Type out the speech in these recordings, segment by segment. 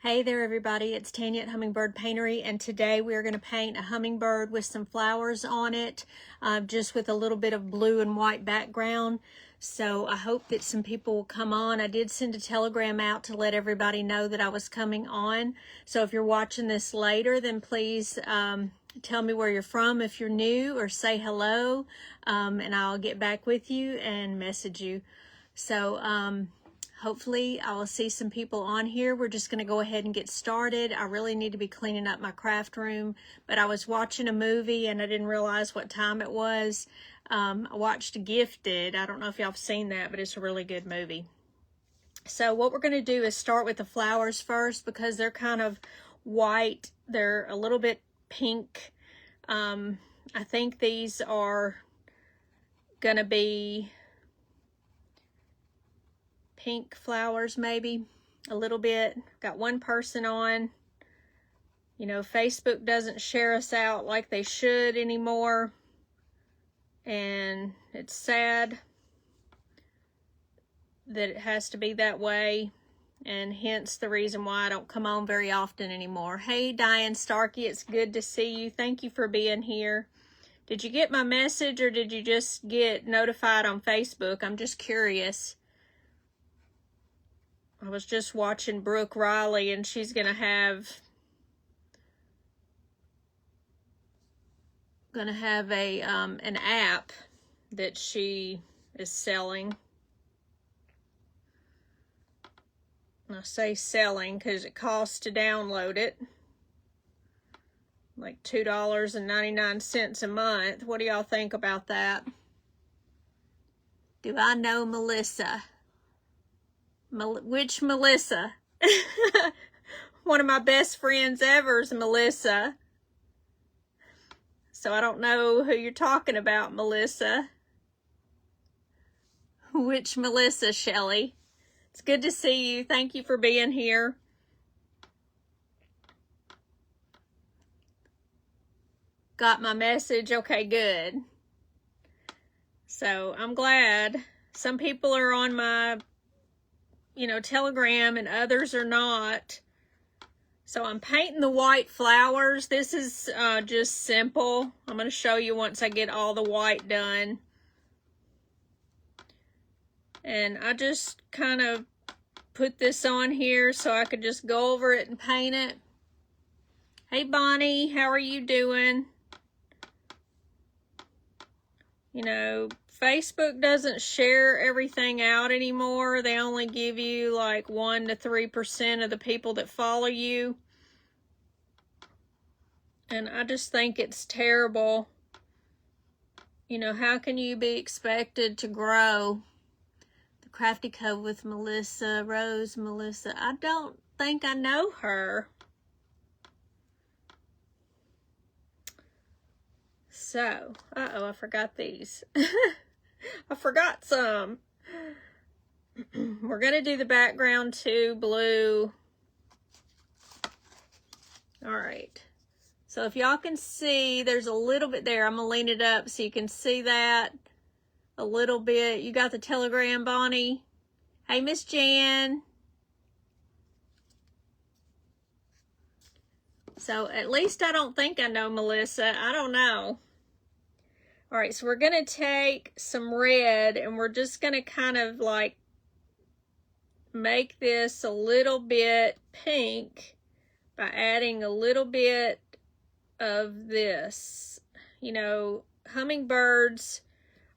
Hey there everybody, it's Tanya at Hummingbird Paintery, and today we are going to paint a hummingbird with some flowers on it, just with a little bit of blue and white background. So I hope that some people will come on. I did send a telegram out to let everybody know that I was coming on. So if you're watching this later, then please tell me where you're from if you're new, or say hello, and I'll get back with you and message you. So hopefully I will see some people on here. We're just going to go ahead and get started. I really need to be cleaning up my craft room, but I was watching a movie and I didn't realize what time it was. I watched Gifted. I don't know if y'all have seen that, but it's a really good movie. So what we're going to do is start with the flowers first, because they're kind of white. They're a little bit pink. I think these are going to be pink flowers, maybe a little bit. Got one person on. You know, Facebook doesn't share us out like they should anymore, and it's sad that it has to be that way, and hence the reason why I don't come on very often anymore. Hey Diane Starkey, it's good to see you. Thank you for being here. Did you get my message, or did you just get notified on Facebook? I'm just curious. I was just watching Brooke Riley, and she's gonna have a an app that she is selling. And I say selling because it costs to download it, like $2.99 a month. What do y'all think about that? Do I know Melissa? Which Melissa? One of my best friends ever is Melissa. So I don't know who you're talking about, Melissa. Which Melissa, Shelley? It's good to see you. Thank you for being here. Got my message? Okay, good. So I'm glad. Some people are on my Telegram, and others are not. So I'm painting the white flowers. This is just simple. I'm going to show you once I get all the white done. And I just kind of put this on here so I could just go over it and paint it. Hey Bonnie, how are you doing? You know, Facebook doesn't share everything out anymore. They only give you like 1 to 3% of the people that follow you. And I just think it's terrible. You know, how can you be expected to grow? The Crafty Cove with Melissa, Rose, Melissa. I don't think I know her. So, uh-oh, I forgot these. I forgot some. We're going to do the background too, blue. All right. So if y'all can see, there's a little bit there. I'm going to lean it up so you can see that a little bit. You got the telegram, Bonnie? Hey, Miss Jan. So at least I don't think I know Melissa. I don't know. All right, so we're going to take some red, and we're just going to kind of like make this a little bit pink by adding a little bit of this. You know, hummingbirds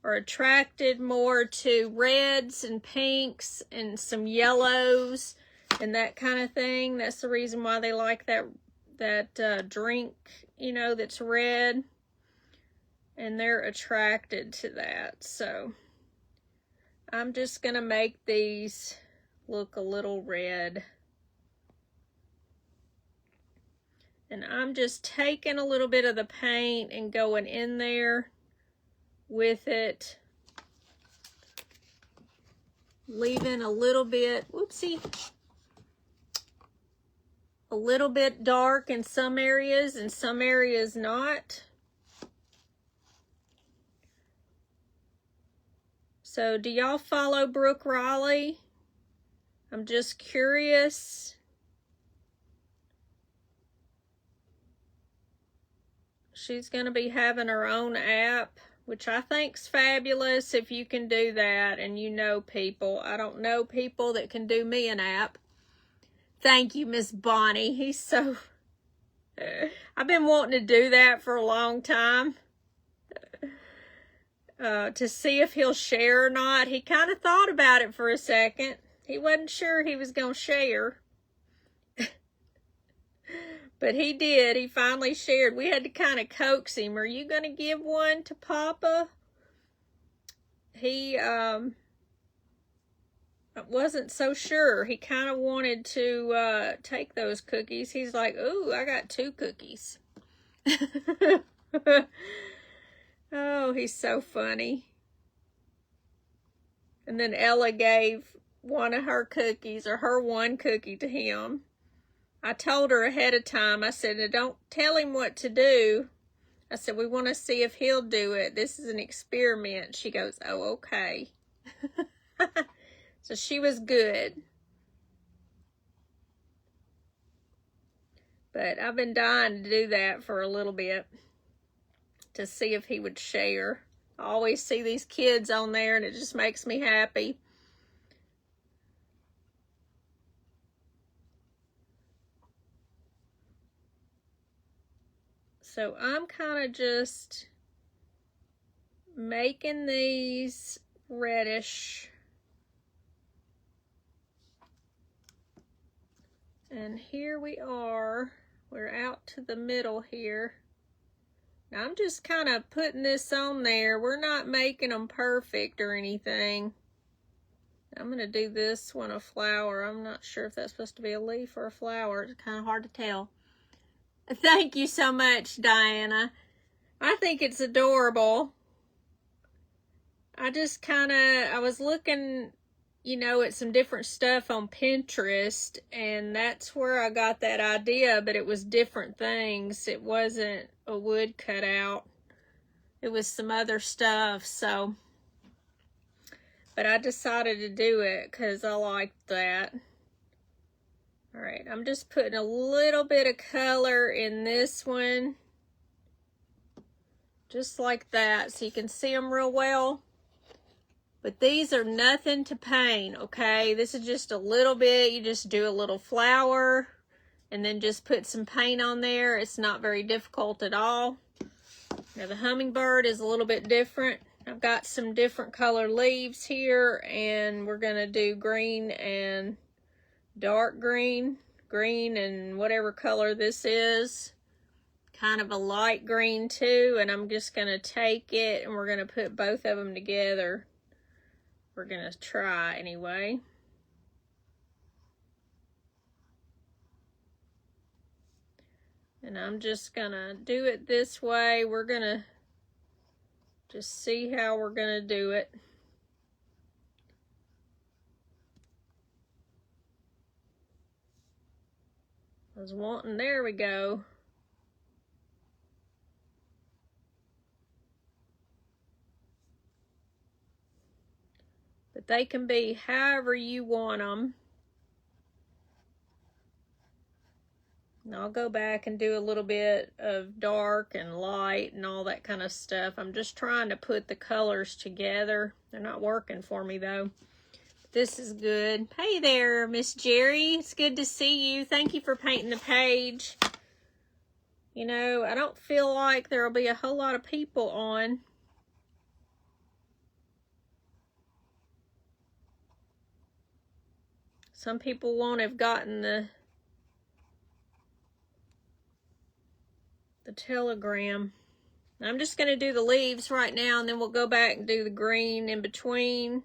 are attracted more to reds and pinks and some yellows and that kind of thing. That's the reason why they like that drink, you know, that's red. And they're attracted to that. So I'm just going to make these look a little red. And I'm just taking a little bit of the paint and going in there with it. Leaving a little bit, whoopsie, a little bit dark in some areas and some areas not. So do y'all follow Brooke Riley? I'm just curious. she's going to be having her own app, which I think's fabulous if you can do that and you know people. I don't know people that can do me an app. Thank you, Miss Bonnie. He's so... I've been wanting to do that for a long time. To see if he'll share or not. He kind of thought about it for a second. He wasn't sure he was going to share. But he did. He finally shared. We had to kind of coax him. Are you going to give one to Papa? He wasn't so sure. He kind of wanted to take those cookies. He's like, ooh, I got 2 cookies. Oh, he's so funny. And then Ella gave one of her cookies, or her one cookie, to him. I told her ahead of time, I said, don't tell him what to do. I said, we want to see if he'll do it. This is an experiment. She goes, oh, okay. So she was good. But I've been dying to do that for a little bit, to see if he would share. I always see these kids on there and it just makes me happy. So I'm kind of just making these reddish. And here we are. We're out to the middle here. Now I'm just kind of putting this on there. We're not making them perfect or anything. I'm going to do this one a flower. I'm not sure if that's supposed to be a leaf or a flower. It's kind of hard to tell. Thank you so much, Diana. I think it's adorable. I just kind of, I was looking, you know, at some different stuff on Pinterest, and that's where I got that idea, but it was different things. It wasn't a wood cutout. It was some other stuff, so. But I decided to do it because I liked that. All right, I'm just putting a little bit of color in this one. Just like that, so you can see them real well. But these are nothing to paint, okay? This is just a little bit. You just do a little flower and then just put some paint on there. It's not very difficult at all. Now the hummingbird is a little bit different. I've got some different color leaves here, and we're gonna do green and dark green, green and whatever color this is. Kind of a light green too, and I'm just gonna take it and we're gonna put both of them together. We're gonna try anyway. And I'm just gonna do it this way. We're gonna just see how we're gonna do it. I was wanting, there we go. But they can be however you want them. And I'll go back and do a little bit of dark and light and all that kind of stuff. I'm just trying to put the colors together. They're not working for me though. This is good. Hey there, Miss Jerry. It's good to see you. Thank you for painting the page. You know, I don't feel like there'll be a whole lot of people on. Some people won't have gotten the telegram. I'm just going to do the leaves right now, and then we'll go back and do the green in between.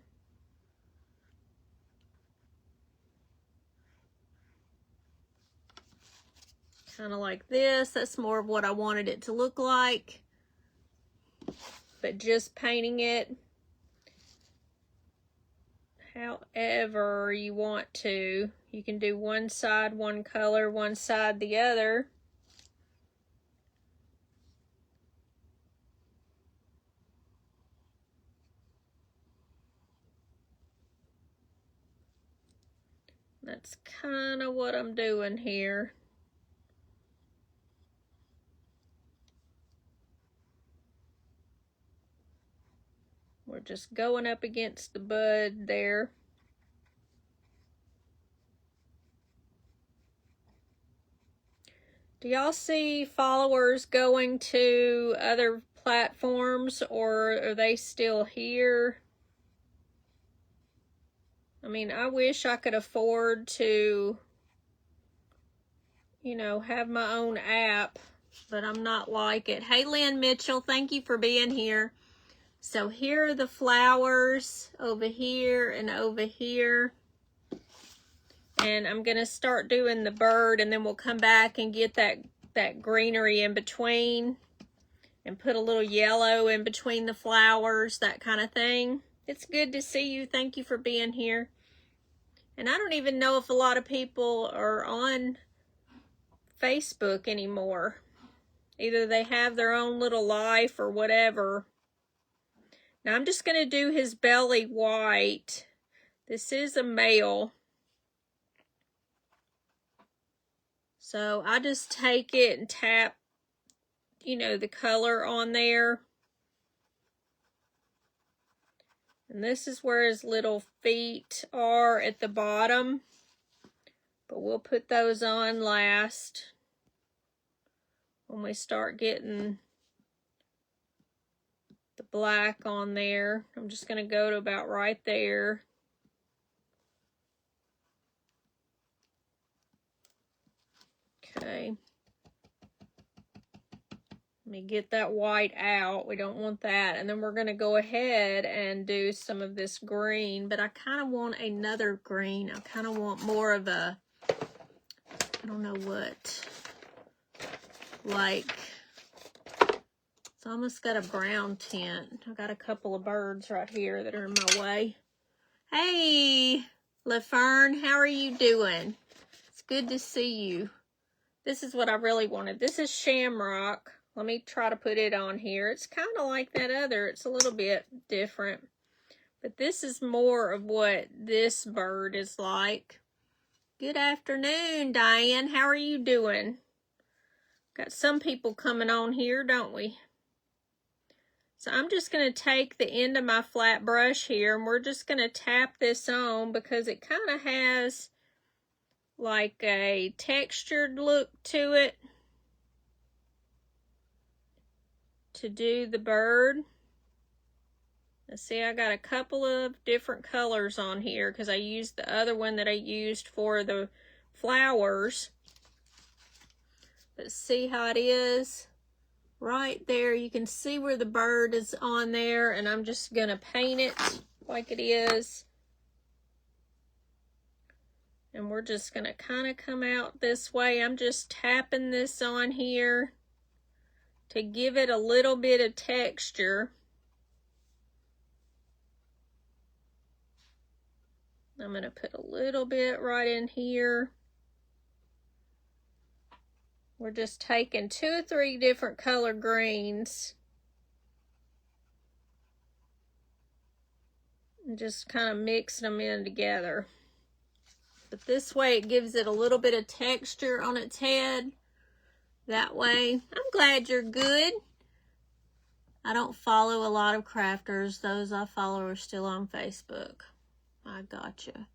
Kind of like this. That's more of what I wanted it to look like. But just painting it however you want to. You can do one side one color, one side the other. That's kind of what I'm doing here. We're just going up against the bud there. Do y'all see followers going to other platforms, or are they still here? I mean, I wish I could afford to, you know, have my own app, but I'm not like it. Hey, Lynn Mitchell, thank you for being here. So here are the flowers over here and over here. And I'm going to start doing the bird, and then we'll come back and get that greenery in between and put a little yellow in between the flowers, that kind of thing. It's good to see you. Thank you for being here. And I don't even know if a lot of people are on Facebook anymore. Either they have their own little life or whatever. Now I'm just going to do his belly white. This is a male. So I just take it and tap, you know, the color on there. And this is where his little feet are at the bottom. But we'll put those on last when we start getting the black on there. I'm just going to go to about right there. Okay. Let me get that white out. We don't want that. And then we're going to go ahead and do some of this green. But I kind of want another green. I kind of want more of a, I don't know what, like, it's almost got a brown tint. I've got a couple of birds right here that are in my way. Hey, LaFern, how are you doing? It's good to see you. This is what I really wanted. This is Shamrock. Let me try to put it on here. It's kind of like that other. It's a little bit different. But this is more of what this bird is like. Good afternoon, Diane. How are you doing? Got some people coming on here, don't we? So I'm just going to take the end of my flat brush here, and we're just going to tap this on because it kind of has like a textured look to it to do the bird. Let's see, I got a couple of different colors on here because I used the other one that I used for the flowers. But see how it is right there. You can see where the bird is on there, and I'm just going to paint it like it is. And we're just going to kind of come out this way. I'm just tapping this on here to give it a little bit of texture. I'm going to put a little bit right in here. We're just taking 2 or 3 different color greens and just kind of mixing them in together. But this way it gives it a little bit of texture on its head. That way. I'm glad you're good. I don't follow a lot of crafters. Those I follow are still on Facebook. I gotcha.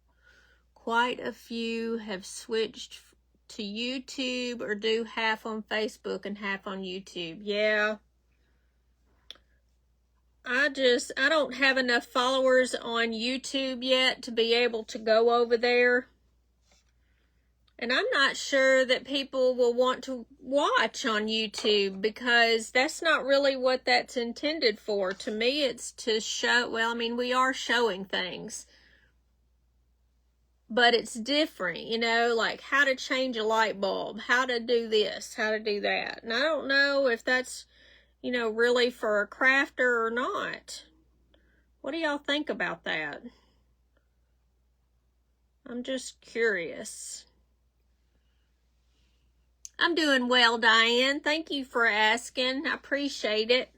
Quite a few have switched to YouTube or do half on Facebook and half on YouTube. Yeah. I don't have enough followers on YouTube yet to be able to go over there. And I'm not sure that people will want to watch on YouTube because that's not really what that's intended for. To me, it's to show, well, I mean, we are showing things. But it's different, you know, like how to change a light bulb, how to do this, how to do that. And I don't know if that's, you know, really for a crafter or not. What do y'all think about that? I'm just curious. I'm doing well, Diane. Thank you for asking. I appreciate it.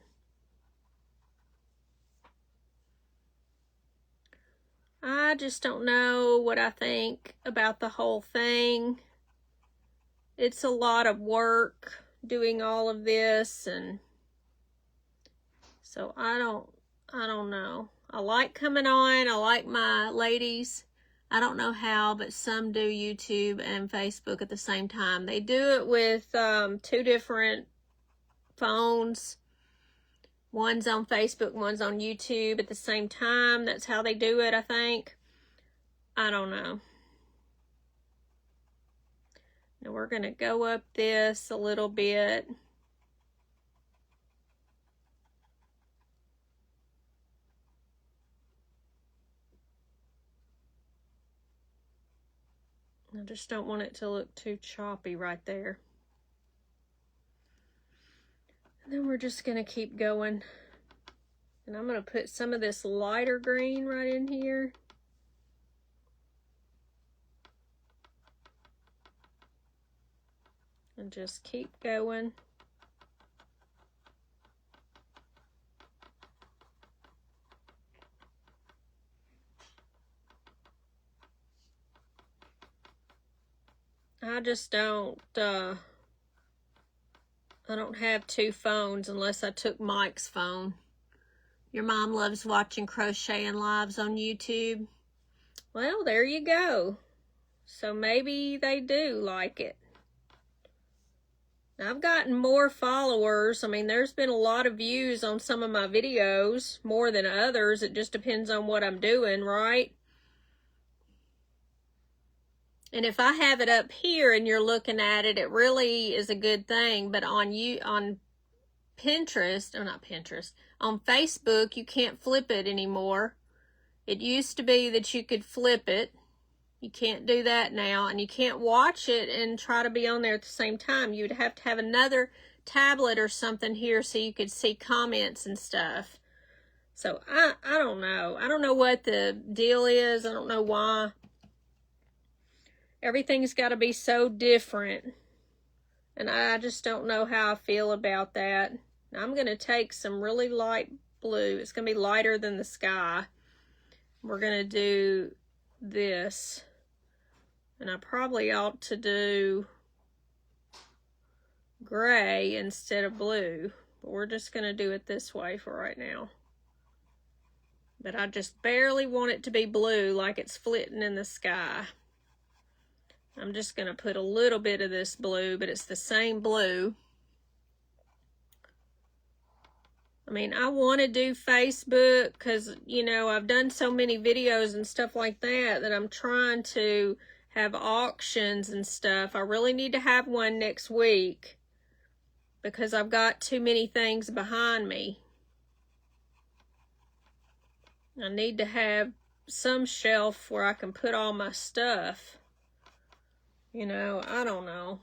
I just don't know what I think about the whole thing. It's a lot of work doing all of this, and so I I don't know. I like coming on. I like my ladies. I don't know how, but some do YouTube and Facebook at the same time. They do it with 2 different phones. One's on Facebook, one's on YouTube at the same time. That's how they do it, I think. I don't know. Now we're going to go up this a little bit. I just don't want it to look too choppy right there. And then we're just going to keep going. And I'm going to put some of this lighter green right in here. And just keep going. I just don't, I don't have 2 phones unless I took Mike's phone. Your mom loves watching crocheting lives on YouTube. Well, there you go. So maybe they do like it. I've gotten more followers. I mean, there's been a lot of views on some of my videos, more than others. It just depends on what I'm doing, right? And if I have it up here and you're looking at it, it really is a good thing. But on Pinterest, or not Pinterest, on Facebook, you can't flip it anymore. It used to be that you could flip it. You can't do that now, and you can't watch it and try to be on there at the same time. You would have to have another tablet or something here so you could see comments and stuff. So I don't know. I don't know what the deal is. I don't know why. Everything's got to be so different. And I just don't know how I feel about that. Now I'm going to take some really light blue. It's going to be lighter than the sky. We're going to do this. And I probably ought to do gray instead of blue. But we're just going to do it this way for right now. But I just barely want it to be blue like it's flitting in the sky. I'm just going to put a little bit of this blue, but it's the same blue. I mean, I want to do Facebook because, you know, I've done so many videos and stuff like that that I'm trying to have auctions and stuff. I really need to have one next week because I've got too many things behind me. I need to have some shelf where I can put all my stuff. You know, I don't know.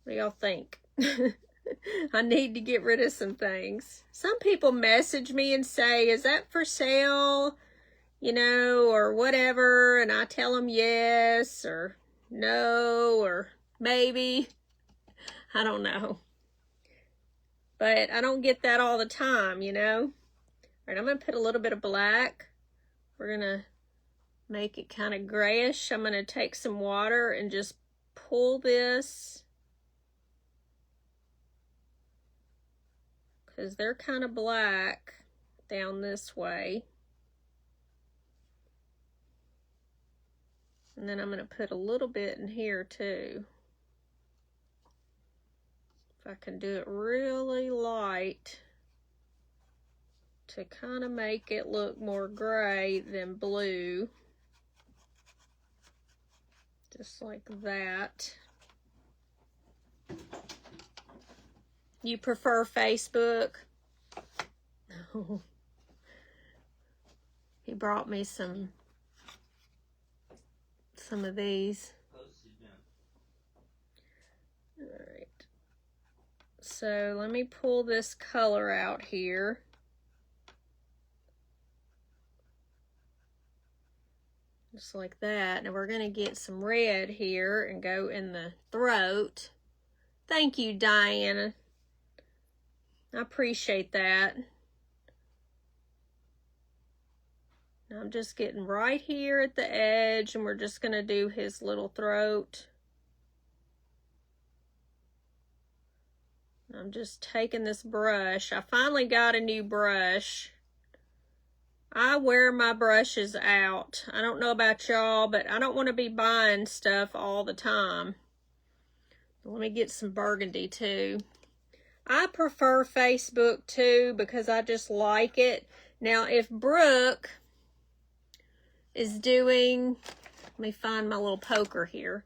What do y'all think? I need to get rid of some things. Some people message me and say, is that for sale? You know, or whatever. And I tell them yes, or no, or maybe. I don't know. But I don't get that all the time, you know. All right, I'm going to put a little bit of black. We're going to make it kind of grayish. I'm going to take some water and just pull this because they're kind of black down this way. And then I'm going to put a little bit in here too. If I can do it really light to kind of make it look more gray than blue. Just like that. You prefer Facebook? No. He brought me some of these. All right. So let me pull this color out here. Just like that. Now we're going to get some red here and go in the throat. Thank you, Diana. I appreciate that. Now I'm just getting right here at the edge, and we're just going to do his little throat. I'm just taking this brush. I finally got a new brush. I wear my brushes out. I don't know about y'all, but I don't want to be buying stuff all the time. Let me get some burgundy too. I prefer Facebook too because I just like it. Now, if Brooke is doing, let me find my little poker here.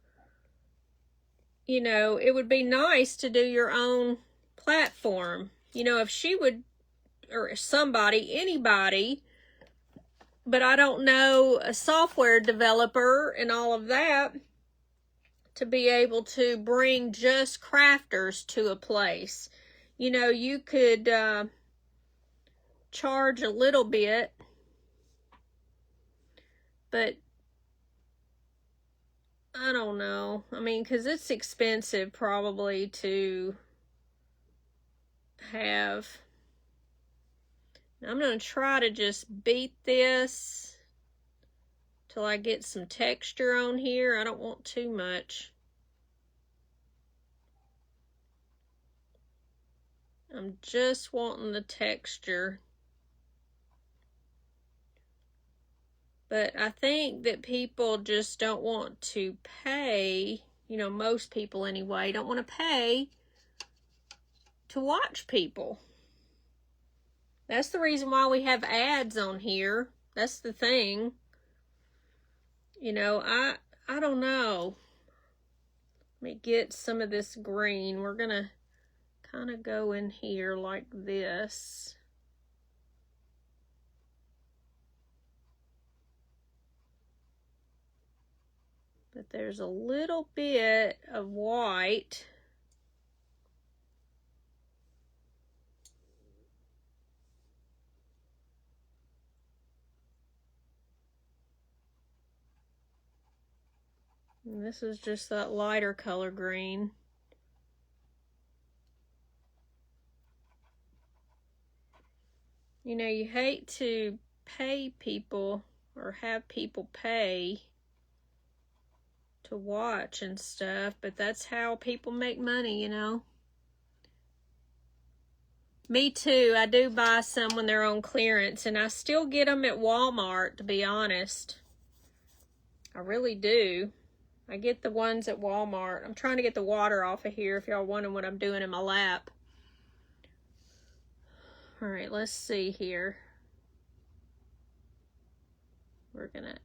You know, it would be nice to do your own platform. You know, if she would, or somebody, anybody, but I don't know a software developer and all of that to be able to bring just crafters to a place. You know, you could charge a little bit, but I don't know. I mean, because it's expensive probably to have. I'm going to try to just beat this till I get some texture on here. I don't want too much. I'm just wanting the texture. But I think that people just don't want to pay, you know, most people anyway, don't want to pay to watch people. That's the reason why we have ads on here. That's the thing. You know, I don't know. Let me get some of this green. We're going to kind of go in here like this. But there's a little bit of white. And this is just that lighter color green. You know, you hate to pay people or have people pay to watch and stuff, but that's how people make money, you know. Me too. I do buy some when they're on clearance, and I still get them at Walmart, to be honest. I really do. I get the ones at Walmart. I'm trying to get the water off of here if y'all wondering what I'm doing in my lap. All right, let's see here. We're going to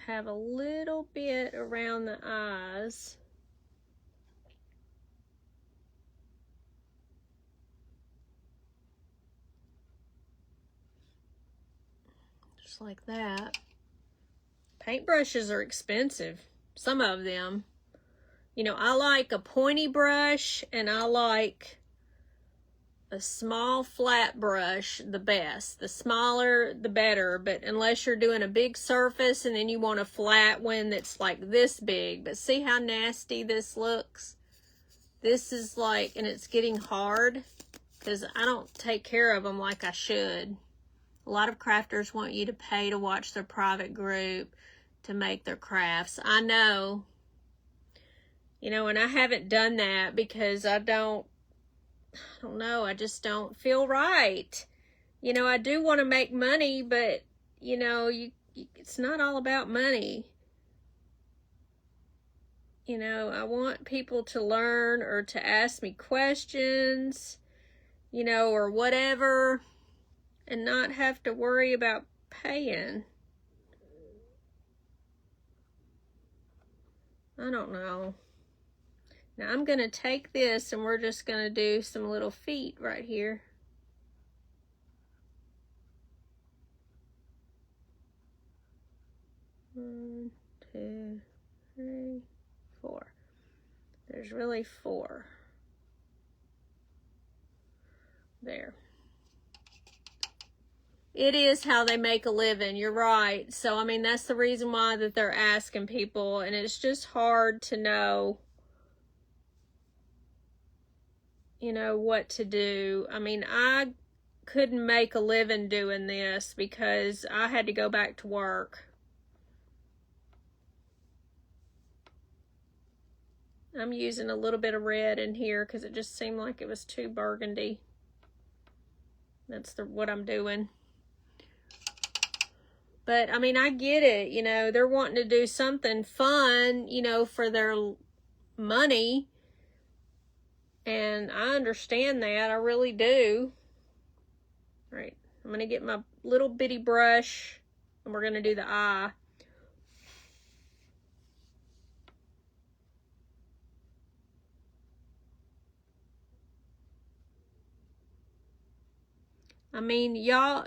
have a little bit around the eyes. Just like that. Paintbrushes are expensive. Some of them. You know, I like a pointy brush and I like a small flat brush the best. The smaller the better, but unless you're doing a big surface and then you want a flat one that's like this big. But see how nasty this looks? This is like, and it's getting hard because I don't take care of them like I should. A lot of crafters want you to pay to watch their private group to make their crafts. I know. You know, and I haven't done that because I don't know, I just don't feel right. You know, I do want to make money, but, you know, it's not all about money. You know, I want people to learn or to ask me questions, you know, or whatever, and not have to worry about paying. I don't know. Now I'm going to take this and we're just going to do some little feet right here. One, two, three, four. There's really four. There. It is how they make a living. You're right. So, I mean, that's the reason why that they're asking people, and it's just hard to know, you know, what to do. I mean, I couldn't make a living doing this because I had to go back to work. I'm using a little bit of red in here because it just seemed like it was too burgundy. That's what I'm doing. But, I mean, I get it, you know, they're wanting to do something fun, you know, for their money. And I understand that, I really do. All right, I'm going to get my little bitty brush, and we're going to do the eye. I mean, y'all,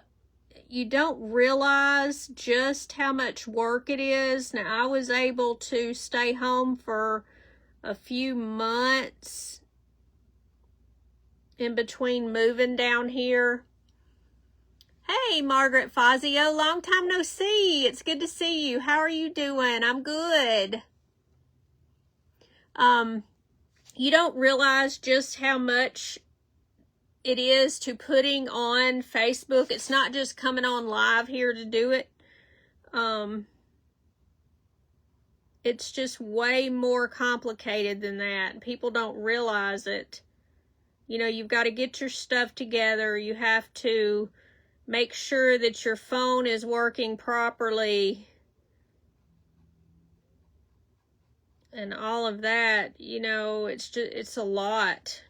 you don't realize just how much work it is. Now, I was able to stay home for a few months in between moving down here. Hey, Margaret Fazio, long time no see. It's good to see you. How are you doing? I'm good. You don't realize just how much it is to putting on Facebook. It's not just coming on live here to do it. It's just way more complicated than that. People don't realize it. You know, you've got to get your stuff together. You have to make sure that your phone is working properly. And all of that, you know, it's a lot.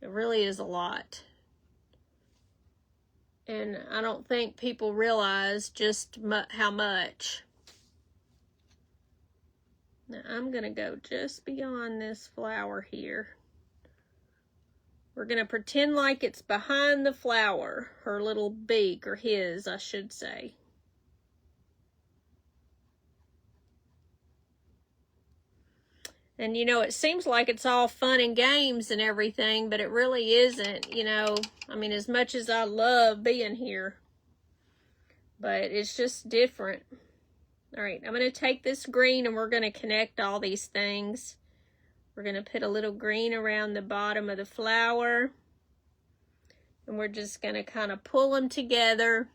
It really is a lot. And I don't think people realize just how much. Now I'm going to go just beyond this flower here. We're going to pretend like it's behind the flower, her little beak, or his, I should say. And, you know, it seems like it's all fun and games and everything, but it really isn't, you know. I mean, as much as I love being here, but it's just different. All right, I'm going to take this green and we're going to connect all these things. We're going to put a little green around the bottom of the flower. And we're just going to kind of pull them together.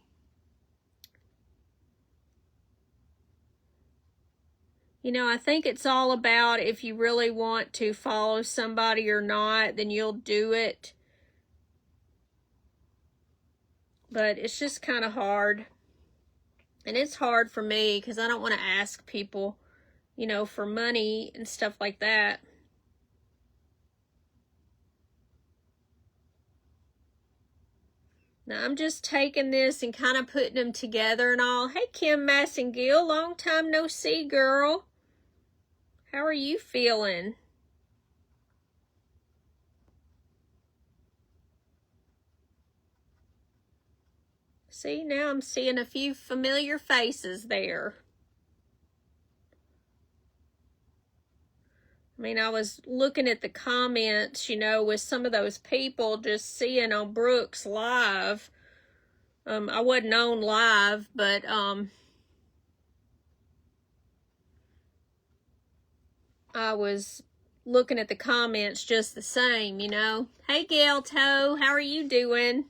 You know, I think it's all about if you really want to follow somebody or not, then you'll do it. But it's just kind of hard. And it's hard for me because I don't want to ask people, you know, for money and stuff like that. Now, I'm just taking this and kind of putting them together and all. Hey, Kim Massengill, long time no see, girl. How are you feeling? See, now I'm seeing a few familiar faces there. I mean, I was looking at the comments, you know, with some of those people just seeing on Brooks live. I wasn't on live, but I was looking at the comments just the same, you know. Hey, Gail Toe, how are you doing?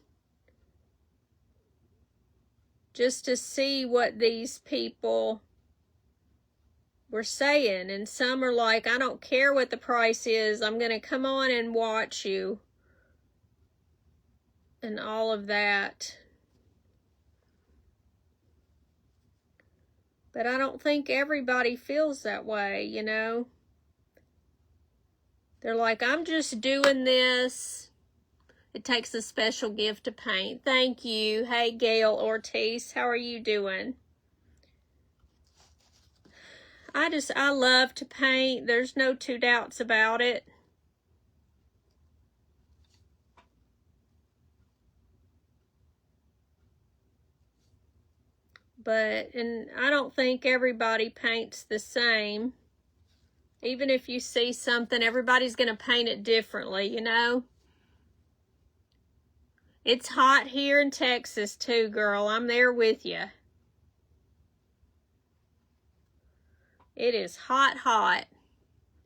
Just to see what these people were saying. And some are like, I don't care what the price is. I'm going to come on and watch you. And all of that. But I don't think everybody feels that way, you know. They're like, I'm just doing this. It takes a special gift to paint. Thank you. Hey, Gail Ortiz, how are you doing? I love to paint. There's no two doubts about it. And I don't think everybody paints the same. Even if you see something, everybody's going to paint it differently, you know? It's hot here in Texas too, girl. I'm there with you. It is hot, hot.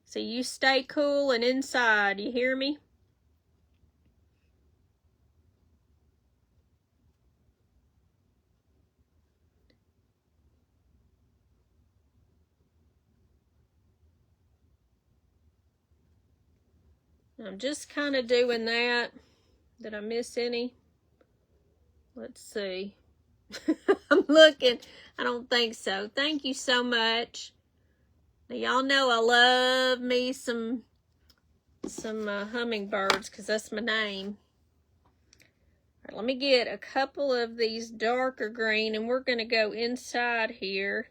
So you stay cool and inside, you hear me? I'm just kind of doing that. Did I miss any? Let's see. I'm looking. I don't think so. Thank you so much. Now, y'all know I love me some hummingbirds because that's my name. All right, let me get a couple of these darker green, and we're going to go inside here.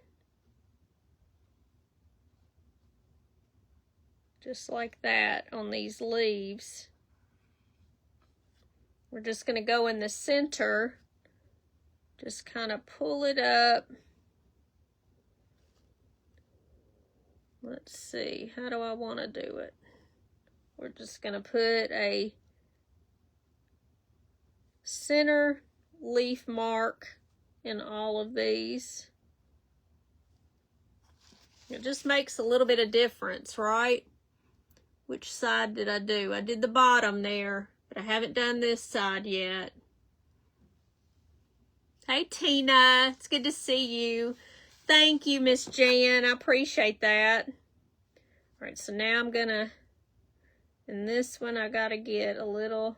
Just like that on these leaves. We're just going to go in the center. Just kind of pull it up. Let's see, how do I want to do it? We're just going to put a center leaf mark in all of these. It just makes a little bit of difference, right? Which side did I do? I did the bottom there, but I haven't done this side yet. Hey, Tina. It's good to see you. Thank you, Miss Jan. I appreciate that. All right, so now I'm going to, in this one, I got to get a little,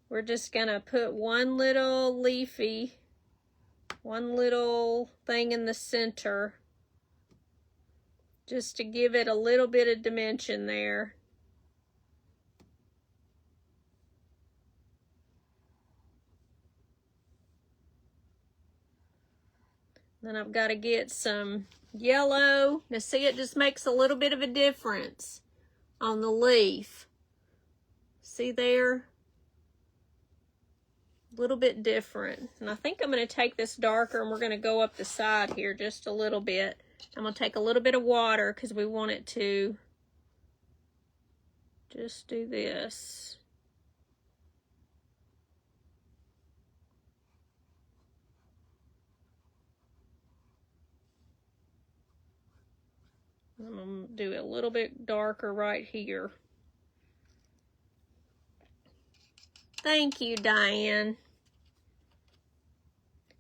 we're just going to put one little leafy, one little thing in the center, just to give it a little bit of dimension there. Then I've got to get some yellow. Now see, it just makes a little bit of a difference on the leaf. See there? A little bit different. And I think I'm going to take this darker and we're going to go up the side here just a little bit. I'm going to take a little bit of water because we want it to just do this. I'm going to do it a little bit darker right here. Thank you, Diane.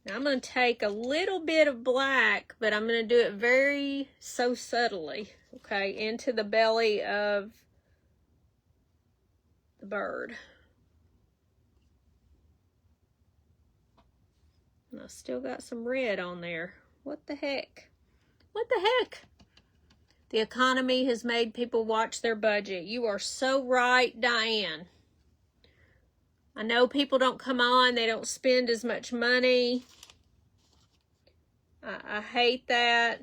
Now I'm going to take a little bit of black, but I'm going to do it very so subtly, okay, into the belly of the bird. And I still got some red on there. What the heck? What the heck? The economy has made people watch their budget. You are so right, Diane. I know people don't come on, they don't spend as much money. I hate that.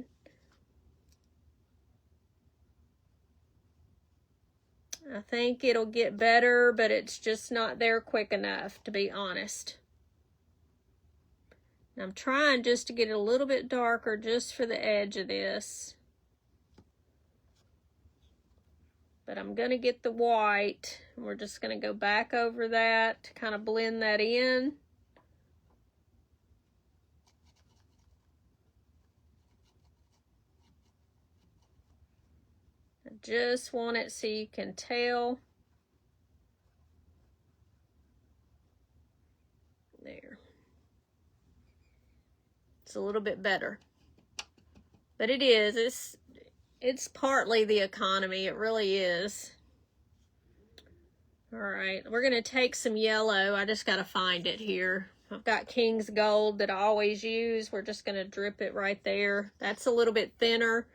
I think it'll get better, but it's just not there quick enough, to be honest. I'm trying just to get it a little bit darker just for the edge of this. But I'm going to get the white. And we're just going to go back over that to kind of blend that in. I just want it so you can tell. There. It's a little bit better. But it is. It's partly the economy. It really is. All right. We're going to take some yellow. I just got to find it here. I've got King's Gold that I always use. We're just going to drip it right there. That's a little bit thinner.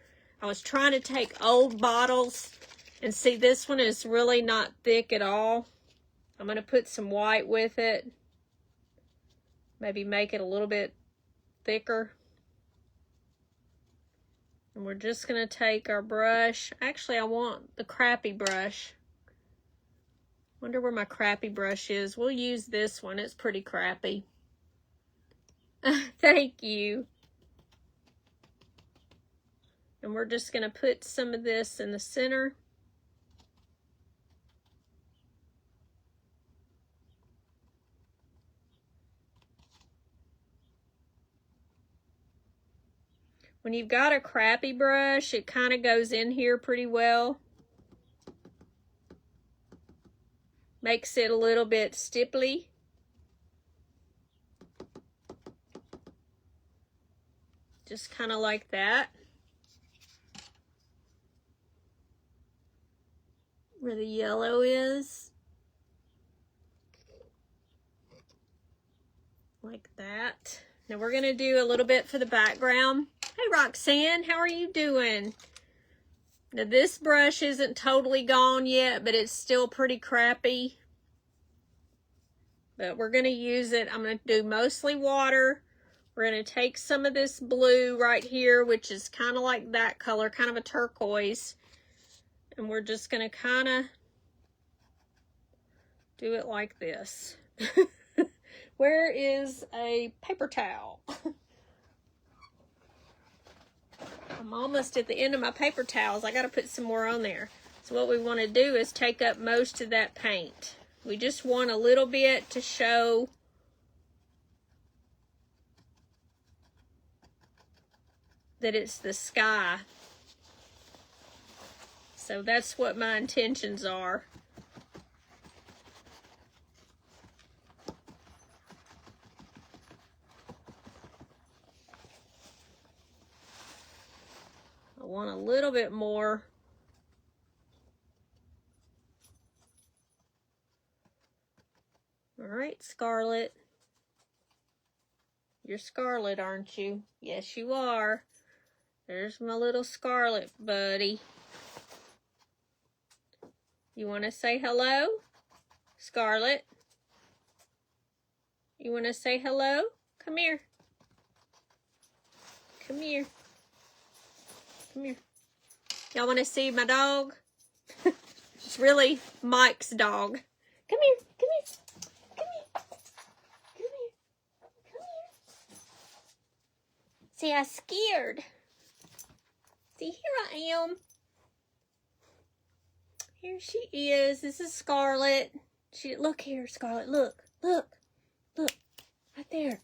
I was trying to take old bottles, and see, this one is really not thick at all. I'm going to put some white with it. Maybe make it a little bit thicker. And we're just going to take our brush. Actually, I want the crappy brush. Wonder where my crappy brush is. We'll use this one. It's pretty crappy. Thank you. And we're just going to put some of this in the center. When you've got a crappy brush, it kind of goes in here pretty well. Makes it a little bit stipply. Just kind of like that. Where the yellow is. Now we're going to do a little bit for the background. Hey Roxanne, how are you doing? Now this brush isn't totally gone yet, but it's still pretty crappy. But we're going to use it. I'm going to do mostly water. We're going to take some of this blue right here, which is kind of like that color, kind of a turquoise. And we're just going to kind of do it like this. Where is a paper towel? I'm almost at the end of my paper towels. I got to put some more on there. So what we want to do is take up most of that paint. We just want a little bit to show that it's the sky. So that's what my intentions are. I want a little bit more. All right, Scarlet. You're Scarlet, aren't you? Yes, you are. There's my little Scarlet buddy. You want to say hello? Scarlet? You want to say hello? Come here. Come here. Come here. Y'all want to see my dog? It's really Mike's dog. Come here. Come here. Come here. Come here. Come here. See, I'm scared. See, here I am. Here she is. This is Scarlet. Look here, Scarlet. Look. Look. Look. Right there.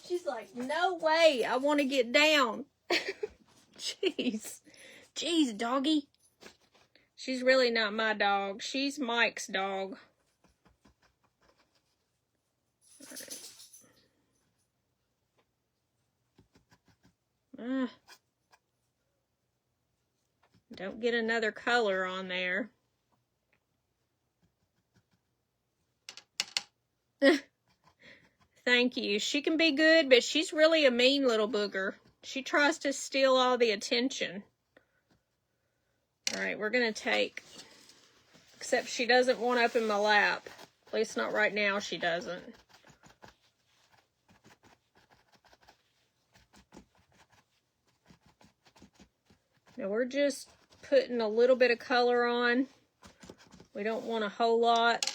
She's like, no way. I want to get down. Jeez. Jeez, doggy. She's really not my dog. She's Mike's dog. All right. Don't get another color on there. Thank you. She can be good, but she's really a mean little booger. She tries to steal all the attention. All right, we're going to take, except she doesn't want up in my lap. At least not right now, she doesn't. Now we're just putting a little bit of color on. We don't want a whole lot.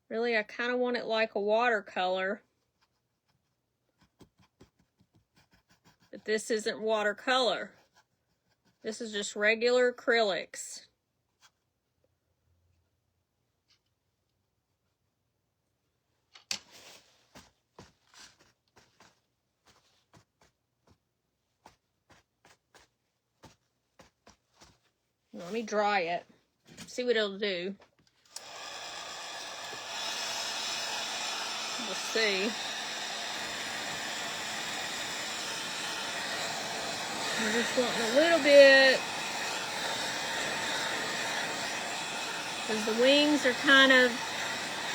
Really, I kind of want it like a watercolor. But this isn't watercolor. This is just regular acrylics. Let me dry it. See what it'll do. We'll see. I'm just wanting a little bit, because the wings are kind of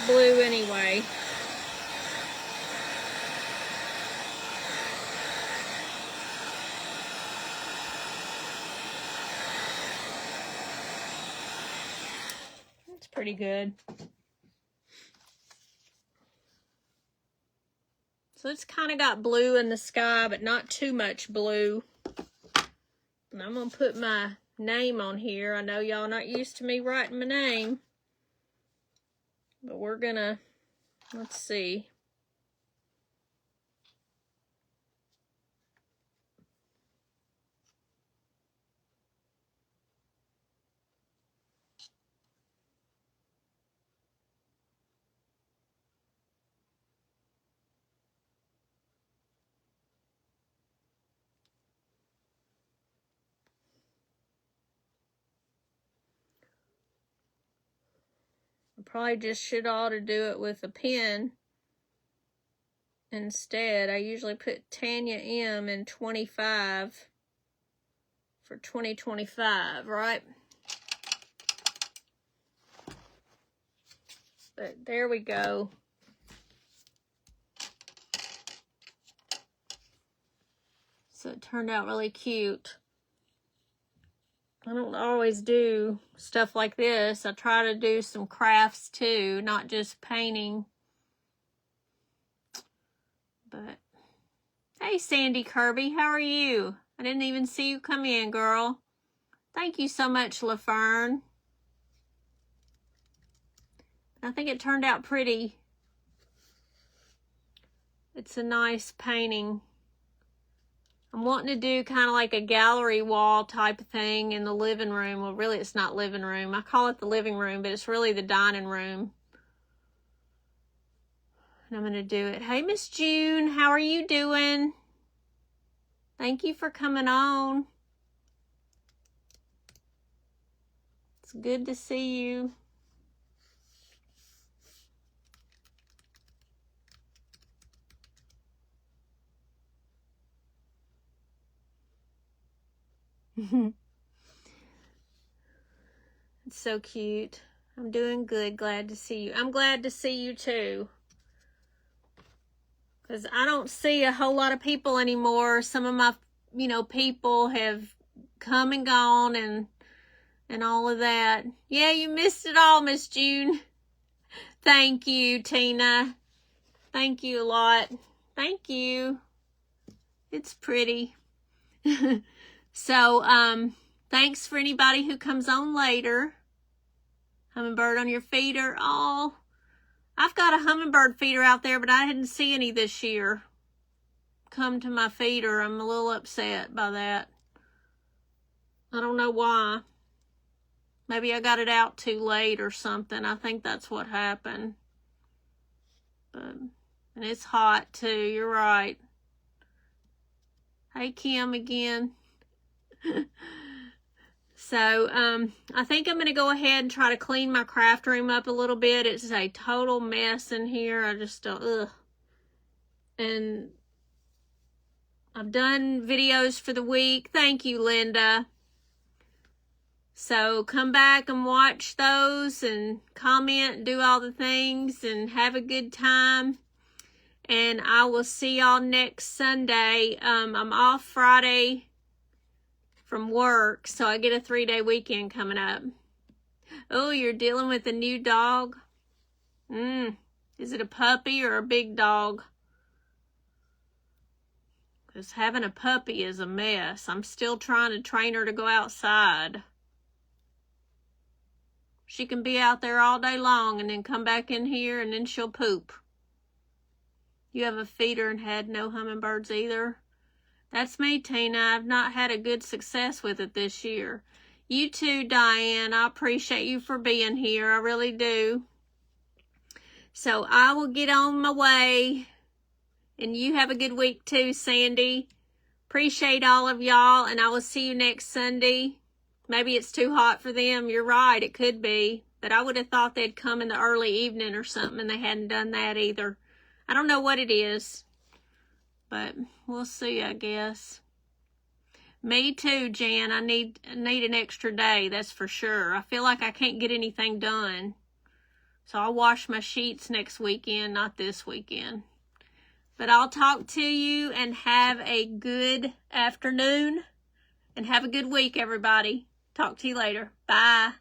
blue anyway. That's pretty good. So it's kind of got blue in the sky, but not too much blue. And I'm going to put my name on here. I know y'all not used to me writing my name. But we're going to, let's see. I probably just should ought to do it with a pen instead. I usually put Tanya M in 25 for 2025, right? But there we go. So it turned out really cute. I don't always do stuff like this. I try to do some crafts too, not just painting. But, hey Sandy Kirby, how are you? I didn't even see you come in, girl. Thank you so much, LaFern. I think it turned out pretty. It's a nice painting. I'm wanting to do kind of like a gallery wall type of thing in the living room. Well, really, it's not living room. I call it the living room, but it's really the dining room. And I'm going to do it. Hey, Miss June, how are you doing? Thank you for coming on. It's good to see you. It's so cute. I'm doing good. Glad to see you. I'm glad to see you too. Because I don't see a whole lot of people anymore. Some of my, people have come and gone and all of that. Yeah, you missed it all, Miss June. Thank you, Tina. Thank you a lot. Thank you. It's pretty. So, thanks for anybody who comes on later. Hummingbird on your feeder. Oh, I've got a hummingbird feeder out there, but I didn't see any this year come to my feeder. I'm a little upset by that. I don't know why. Maybe I got it out too late or something. I think that's what happened. And it's hot too. You're right. Hey, Kim again. So, I think I'm going to go ahead and try to clean my craft room up a little bit. It's a total mess in here. I just don't, ugh. And I've done videos for the week. Thank you, Linda. So come back and watch those and comment and do all the things and have a good time. And I will see y'all next Sunday. I'm off Friday from work, so I get a 3-day weekend coming up. Oh, you're dealing with a new dog? Is it a puppy or a big dog? Because having a puppy is a mess. I'm still trying to train her to go outside. She can be out there all day long and then come back in here and then she'll poop. You have a feeder and had no hummingbirds either? That's me, Tina. I've not had a good success with it this year. You too, Diane. I appreciate you for being here. I really do. So I will get on my way. And you have a good week too, Sandy. Appreciate all of y'all. And I will see you next Sunday. Maybe it's too hot for them. You're right. It could be. But I would have thought they'd come in the early evening or something. And they hadn't done that either. I don't know what it is. But we'll see, I guess. Me too, Jan. I need an extra day, that's for sure. I feel like I can't get anything done. So I'll wash my sheets next weekend, not this weekend. But I'll talk to you and have a good afternoon. And have a good week, everybody. Talk to you later. Bye.